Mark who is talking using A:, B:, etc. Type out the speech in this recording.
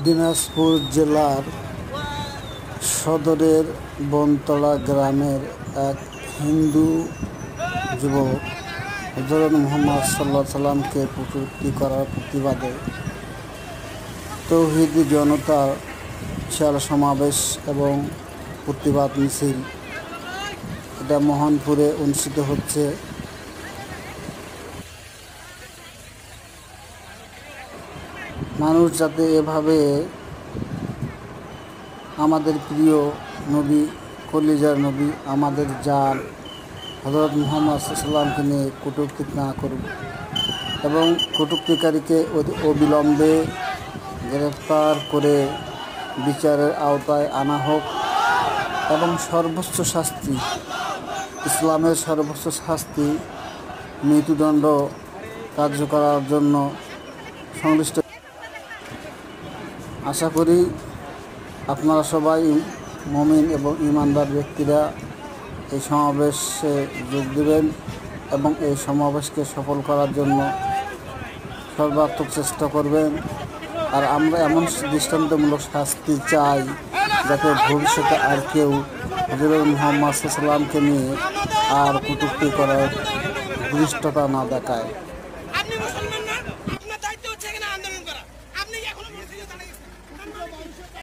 A: দিনাজপুর জেলার সদরের বনতলা গ্রামের এক হিন্দু যুবক হযরত মুহাম্মদ সাল্লামকে কটূক্তি করার প্রতিবাদে তৌহিদি জনতার বিশাল সমাবেশ এবং প্রতিবাদ মিছিল এটা মোহনপুরে অনুষ্ঠিত হচ্ছে। মানুষ যাতে এভাবে আমাদের প্রিয় নবী, কলিজার নবী, আমাদের জান হযরত মুহাম্মদ সাল্লামকে নিয়ে কটূক্তি না করুক এবং কটূক্তিকারীকে অবিলম্বে গ্রেফতার করে বিচারের আওতায় আনা হোক এবং সর্বোচ্চ শাস্তি, ইসলামের সর্বোচ্চ শাস্তি মৃত্যুদণ্ড কার্যকরার জন্য সংশ্লিষ্ট। আশা করি আপনারা সবাই মুমিন এবং ঈমানদার ব্যক্তিরা এই সমাবেশে যোগ দেবেন এবং এই সমাবেশকে সফল করার জন্য সর্বাত্মক চেষ্টা করবেন। আর আমরা এমন দৃষ্টান্তমূলক শাস্তি চাই যাতে ভবিষ্যতে আর কেউ হযরত মুহাম্মদ সাল্লামকে নিয়ে আর কটূক্তি করার ধৃষ্টতা না দেখায়।